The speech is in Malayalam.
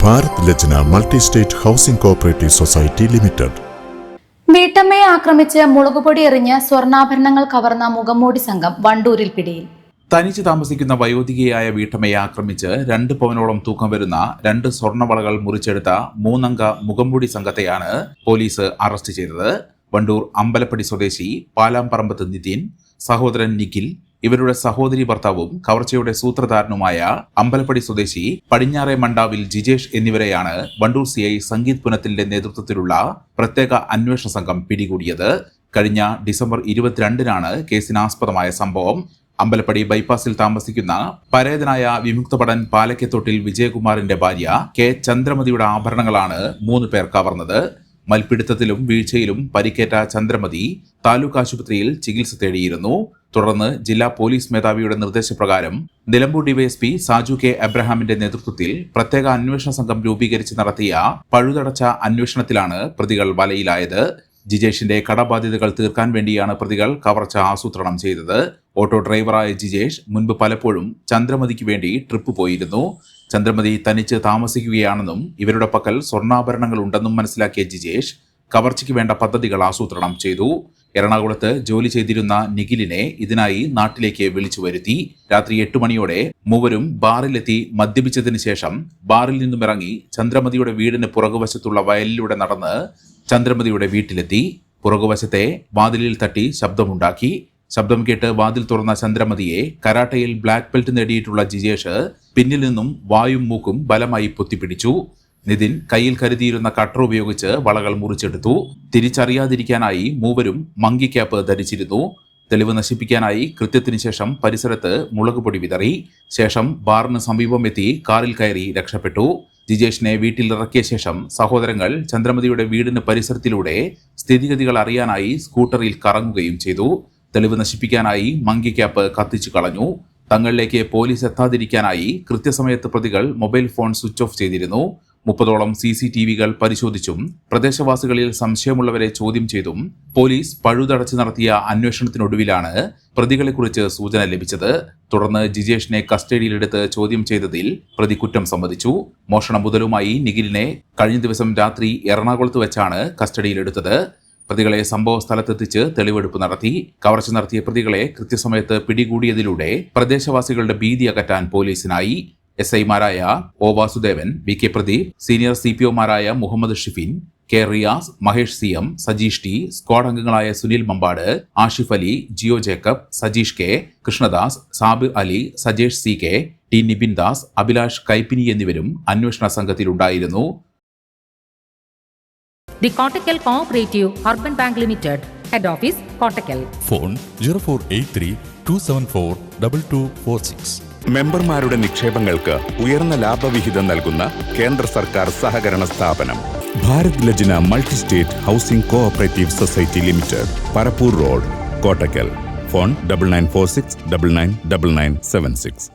Bharat Lajna multi state housing cooperative society limited. വീട്ടമ്മയെ ആക്രമിച്ച് മുളകുപൊടി എറിഞ്ഞ് സ്വർണ്ണാഭരണങ്ങൾ കവർന്ന മുഖംമൂടി സംഘം വണ്ടൂരിൽ പിടിയിൽ. തനിച്ച് താമസിക്കുന്ന വയോധികയായ വീട്ടമ്മയെ ആക്രമിച്ച് 2 പവനോളം തൂക്കം വരുന്ന 2 സ്വർണ്ണവളകൾ മുറിച്ചെടുത്ത 3 അംഗ മുഖംമൂടി സംഘത്തെയാണ് പോലീസ് അറസ്റ്റ് ചെയ്തത്. വണ്ടൂർ അമ്പലപ്പടി സ്വദേശി പാലാംപറമ്പത്ത് നിതിൻ, സഹോദരൻ നിഖിൽ, ഇവരുടെ സഹോദരി ഭർത്താവും കവർച്ചയുടെ സൂത്രധാരനുമായ അമ്പലപ്പടി സ്വദേശി പടിഞ്ഞാറെ മണ്ടാവിൽ ജിജേഷ് എന്നിവരെയാണ് വണ്ടൂർ സിഐ സംഗീത് പുനത്തിന്റെ നേതൃത്വത്തിലുള്ള പ്രത്യേക അന്വേഷണ സംഘം പിടികൂടിയത്. കഴിഞ്ഞ ഡിസംബർ 22-നാണ് കേസിനാസ്പദമായ സംഭവം. അമ്പലപ്പടി ബൈപ്പാസിൽ താമസിക്കുന്ന പരേതനായ വിമുക്തഭടൻ പാലക്കത്തോട്ടിൽ വിജയകുമാറിന്റെ ഭാര്യ കെ ചന്ദ്രമതിയുടെ ആഭരണങ്ങളാണ് 3 പേർ കവർന്നത്. മൽപിടുത്തത്തിലും വീഴ്ചയിലും പരിക്കേറ്റ ചന്ദ്രമതി താലൂക്ക് ആശുപത്രിയിൽ ചികിത്സ തേടിയിരുന്നു. തുടർന്ന് ജില്ലാ പോലീസ് മേധാവിയുടെ നിർദ്ദേശപ്രകാരം നിലമ്പൂർ ഡിവൈഎസ്പി സാജു കെ അബ്രഹാമിന്റെ നേതൃത്വത്തിൽ പ്രത്യേക അന്വേഷണ സംഘം രൂപീകരിച്ച് നടത്തിയ പഴുതടച്ച അന്വേഷണത്തിലാണ് പ്രതികൾ വലയിലായത്. ജിജേഷിന്റെ കടബാധ്യതകൾ തീർക്കാൻ വേണ്ടിയാണ് പ്രതികൾ കവർച്ച ആസൂത്രണം ചെയ്തത്. ഓട്ടോ ഡ്രൈവറായ ജിജേഷ് മുൻപ് പലപ്പോഴും ചന്ദ്രമതിക്ക് വേണ്ടി ട്രിപ്പ് പോയിരുന്നു. ചന്ദ്രമതി തനിച്ച് താമസിക്കുകയാണെന്നും ഇവരുടെ പക്കൽ സ്വർണ്ണാഭരണങ്ങൾ ഉണ്ടെന്നും മനസ്സിലാക്കിയ ജിജേഷ് കവർച്ചയ്ക്ക് വേണ്ട പദ്ധതികൾ ആസൂത്രണം ചെയ്തു. എറണാകുളത്ത് ജോലി ചെയ്തിരുന്ന നിഖിലിനെ ഇതിനായി നാട്ടിലേക്ക് വിളിച്ചു വരുത്തി. രാത്രി 8 മണിയോടെ മൂവരും ബാറിലെത്തി മദ്യപിച്ചതിന് ശേഷം ബാറിൽ നിന്നും ഇറങ്ങി ചന്ദ്രമതിയുടെ വീടിന് പുറകുവശത്തുള്ള വയലിലൂടെ നടന്ന് ചന്ദ്രമതിയുടെ വീട്ടിലെത്തി. പുറകുവശത്തെ വാതിലിൽ തട്ടി ശബ്ദമുണ്ടാക്കി. ശബ്ദം കേട്ട് വാതിൽ തുറന്ന ചന്ദ്രമതിയെ കരാട്ടയിൽ ബ്ലാക്ക് ബെൽറ്റ് നേടിയിട്ടുള്ള ജിജേഷ് പിന്നിൽ നിന്നും വായും മൂക്കും ബലമായി പൊത്തിപ്പിടിച്ചു. നിതിൻ കയ്യിൽ കരുതിയിരുന്ന കട്ടർ ഉപയോഗിച്ച് വളകൾ മുറിച്ചെടുത്തു. തിരിച്ചറിയാതിരിക്കാനായി മൂവരും മങ്കി ക്യാപ്പ് ധരിച്ചിരുന്നു. തെളിവ് നശിപ്പിക്കാനായി കൃത്യത്തിന് ശേഷം പരിസരത്ത് മുളകുപൊടി വിതറി. ശേഷം ബാറിന് സമീപം എത്തി കാറിൽ കയറി രക്ഷപ്പെട്ടു. ജിജേഷിനെ വീട്ടിലിറക്കിയ ശേഷം സഹോദരങ്ങൾ ചന്ദ്രമതിയുടെ വീടിന് പരിസരത്തിലൂടെ സ്ഥിതിഗതികൾ അറിയാനായി സ്കൂട്ടറിൽ കറങ്ങുകയും ചെയ്തു. തെളിവ് നശിപ്പിക്കാനായി മങ്കി ക്യാപ്പ് കത്തിച്ചു കളഞ്ഞു. തങ്ങളിലേക്ക് പോലീസ് എത്താതിരിക്കാനായി കൃത്യസമയത്ത് പ്രതികൾ മൊബൈൽ ഫോൺ സ്വിച്ച് ഓഫ് ചെയ്തിരുന്നു. 30ഓളം CCTVകൾ പരിശോധിച്ചും പ്രദേശവാസികളിൽ സംശയമുള്ളവരെ ചോദ്യം ചെയ്തും പോലീസ് പഴുതടച്ച് നടത്തിയ അന്വേഷണത്തിനൊടുവിലാണ് പ്രതികളെക്കുറിച്ച് സൂചന ലഭിച്ചത്. തുടർന്ന് ജിജേഷിനെ കസ്റ്റഡിയിലെടുത്ത് ചോദ്യം ചെയ്തതിൽ പ്രതി കുറ്റം സമ്മതിച്ചു. മോഷണ മുതലുമായി നിഖിലിനെ കഴിഞ്ഞ ദിവസം രാത്രി എറണാകുളത്ത് വെച്ചാണ് കസ്റ്റഡിയിലെടുത്തത്. പ്രതികളെ സംഭവ സ്ഥലത്തെത്തിച്ച് തെളിവെടുപ്പ് നടത്തി. കവർച്ച നടത്തിയ പ്രതികളെ കൃത്യസമയത്ത് പിടികൂടിയതിലൂടെ പ്രദേശവാസികളുടെ ഭീതി അകറ്റാൻ പോലീസിനായി. SI-മാരായ O Vasudevan, VK Pradeep, senior CPO-മാരായ Muhammad Shifin, K Riyas, Mahesh CM, Sajeesh T, squad അംഗങ്ങളായ Sunil Mampad, Ashif Ali, Jio Jacob, Sajeesh K, Krishnadas, Sabir Ali, Sajesh CK, T Nibin Das, Abhilash Kaippini എന്നിവരും അന്വേഷണ സംഘത്തിലുണ്ടായിരുന്നു. The Kottakkal Cooperative Urban Bank Limited, Head Office, Kottakkal. Phone 0483 274 2246. മെമ്പർമാരുടെ നിക്ഷേപങ്ങൾക്ക് ഉയർന്ന ലാഭവിഹിതം നൽകുന്ന കേന്ദ്ര സർക്കാർ സഹകരണ സ്ഥാപനം Bharat Lajna multi state housing cooperative society limited, Parappur road, Kottakkal. Phone 9946 999976.